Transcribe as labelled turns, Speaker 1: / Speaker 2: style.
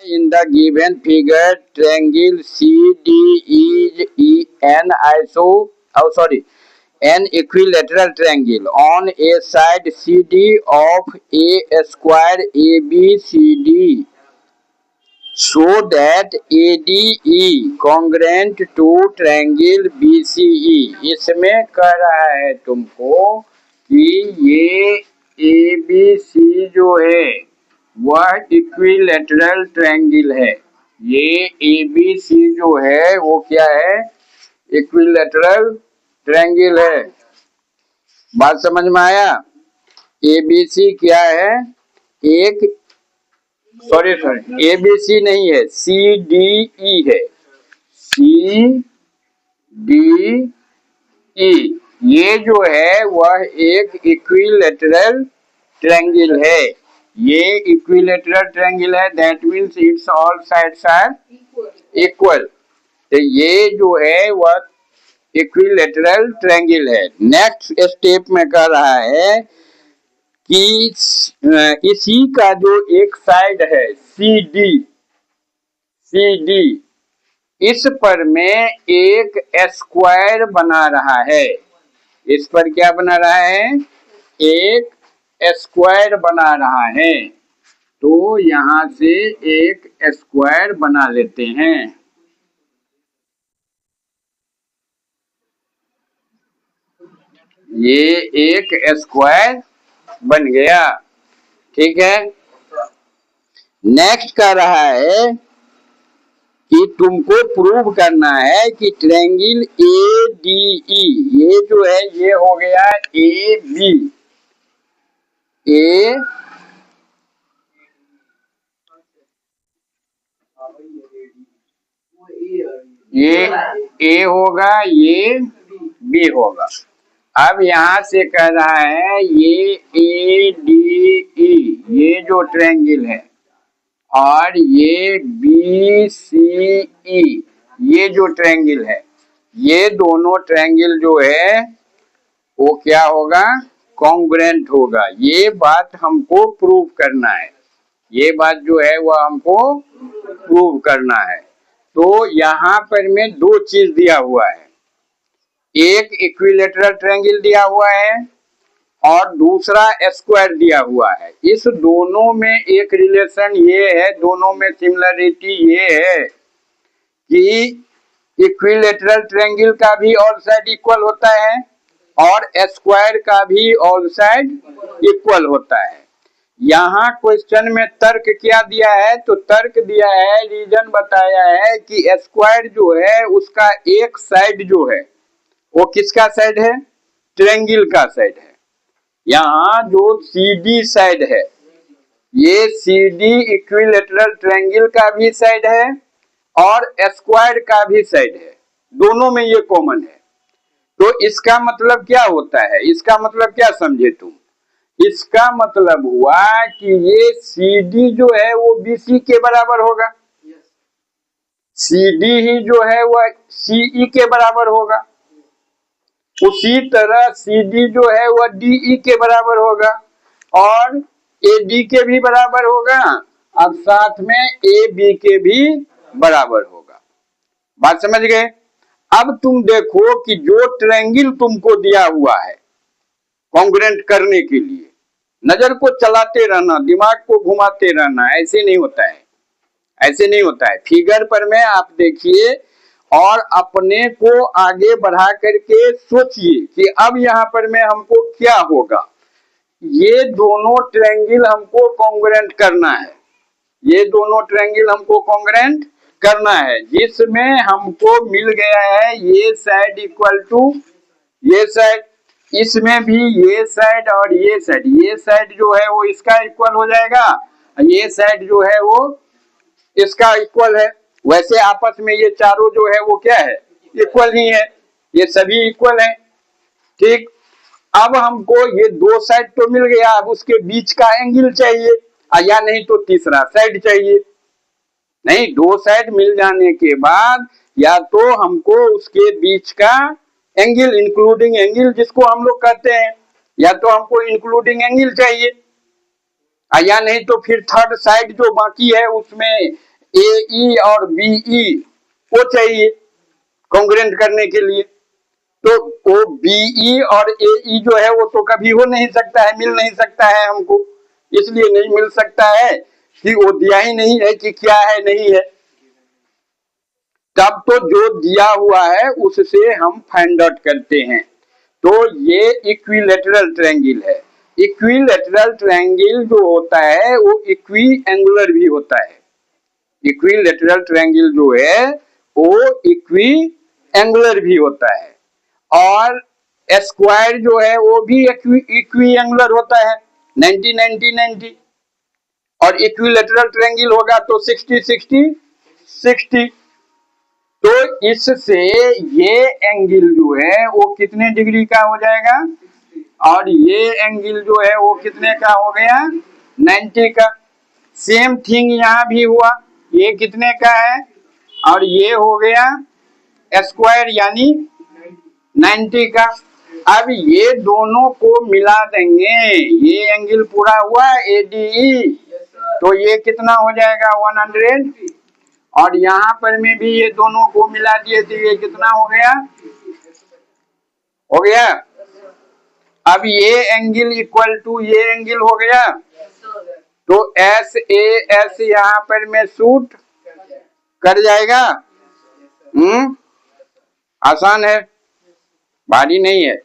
Speaker 1: In the given figure, triangle CD is an equilateral triangle on a side CD of a square ABCD, so that ADE congruent to triangle BCE। इसमें कह रहा है तुमको कि ये ABC जो है वह इक्विलेटरल ट्रायंगल है। ये ABC जो है वो क्या है? इक्विलेटरल ट्रायंगल है। बात समझ में आया? ABC क्या है? एक सॉरी ABC नहीं है, CDE है। CDE ये जो है वह एक इक्विलेटरल ट्रायंगल है। ये इक्विलेटरल ट्रायंगल है, that means it's all sides are equal. तो ये जो है वह इक्विलेटरल ट्रायंगल है। नेक्स्ट स्टेप में कह रहा है कि इसी का जो एक साइड है CD, इस पर में एक स्क्वायर बना रहा है। इस पर क्या बना रहा है? एक स्क्वायर बना रहा है। तो यहां से एक स्क्वायर बना लेते हैं। ये एक स्क्वायर बन गया, ठीक है। नेक्स्ट कह रहा है कि तुमको प्रूव करना है कि ट्रायंगल ADE, ये जो है ये हो गया AB, ये A होगा, ये B होगा। अब यहां से कह रहा है ये ADE, ये जो ट्रायंगल है, और ये BCE, ये जो ट्रायंगल है, ये दोनों ट्रायंगल जो है वो क्या होगा? कॉन्ग्रुएंट होगा। ये बात हमको प्रूव करना है। ये बात जो है वह हमको प्रूव करना है। तो यहाँ पर में दो चीज दिया हुआ है, एक इक्विलेटरल ट्रायंगल दिया हुआ है और दूसरा स्क्वायर दिया हुआ है। इस दोनों में एक रिलेशन ये है, दोनों में सिमिलरिटी ये है कि इक्विलेटरल ट्रायंगल का भी ऑल साइड इक्वल होता है और स्क्वायर का भी ऑल साइड इक्वल होता है। यहाँ क्वेश्चन में तर्क क्या दिया है? तो तर्क दिया है, रीजन बताया है कि स्क्वायर जो है उसका एक साइड जो है वो किसका साइड है? ट्रायंगल का साइड है। यहाँ जो CD साइड है, ये CD इक्विलेटरल ट्रायंगल का भी साइड है और स्क्वायर का भी साइड है, दोनों में ये कॉमन है। तो इसका मतलब क्या होता है? इसका मतलब क्या समझे तुम? इसका मतलब हुआ कि ये CD जो है वो BC के बराबर होगा, CD ही जो है वह CE के बराबर होगा, उसी तरह CD जो है वह DE के बराबर होगा और AD के भी बराबर होगा, अब साथ में AB के भी बराबर होगा। बात समझ गए? अब तुम देखो कि जो ट्रायंगल तुमको दिया हुआ है कॉन्ग्रुएंट करने के लिए, नजर को चलाते रहना, दिमाग को घुमाते रहना, ऐसे नहीं होता है, ऐसे नहीं होता है। फिगर पर में आप देखिए और अपने को आगे बढ़ा करके सोचिए कि अब यहाँ पर में हमको क्या होगा। ये दोनों ट्रायंगल हमको कॉन्ग्रुएंट करना है, ये दोनों ट्रायंगल हमको कॉन्ग्रुएंट करना है, जिसमें हमको मिल गया है ये साइड इक्वल टू ये साइड, इसमें भी ये साइड और ये साइड जो है वो इसका इक्वल हो जाएगा, ये साइड जो है वो इसका इक्वल है। वैसे आपस में ये चारों जो है वो क्या है? इक्वल ही है, ये सभी इक्वल है, ठीक। अब हमको ये दो साइड तो मिल गया, अब उसके बीच का एंगल चाहिए, या नहीं तो तीसरा साइड चाहिए। नहीं, दो साइड मिल जाने के बाद या तो हमको उसके बीच का एंगल, इंक्लूडिंग एंगल जिसको हम लोग कहते हैं, या तो हमको इंक्लूडिंग एंगल चाहिए, या नहीं तो फिर थर्ड साइड जो बाकी है उसमें AE और BE वो चाहिए कॉन्ग्रुएंट करने के लिए। तो वो BE और AE जो है वो तो कभी हो नहीं सकता है, मिल नहीं सकता है हमको। इसलिए नहीं मिल सकता है कि वो दिया ही नहीं है कि क्या है नहीं है। तब तो जो दिया हुआ है उससे हम फाइंड आउट करते हैं। तो ये इक्विलैटरल ट्रायंगल है। इक्विलैटरल ट्रायंगल जो होता है वो इक्वी एंगुलर भी होता है। इक्विलैटरल ट्रायंगल जो है वो इक्वी एंगुलर भी होता है, और स्क्वायर जो है वो भी इक्वी एंगुलर होता है, 90 90 90। और इक्विलैटरल ट्रायंगल होगा तो 60 60 60। तो इससे ये एंगल जो है वो कितने डिग्री का हो जाएगा, और ये एंगल जो है वो कितने का हो गया, 90 का। सेम थिंग यहाँ भी हुआ, ये कितने का है और ये हो गया स्क्वायर यानी 90 का। अब ये दोनों को मिला देंगे, ये एंगल पूरा हुआ ADE, तो ये कितना हो जाएगा 100, और यहाँ पर में भी ये दोनों को मिला दिए तो ये कितना हो गया, हो गया। अब ये एंगल इक्वल टू ये एंगल हो गया, तो SAS यहाँ पर में शूट कर जाएगा। आसान है, भारी नहीं है।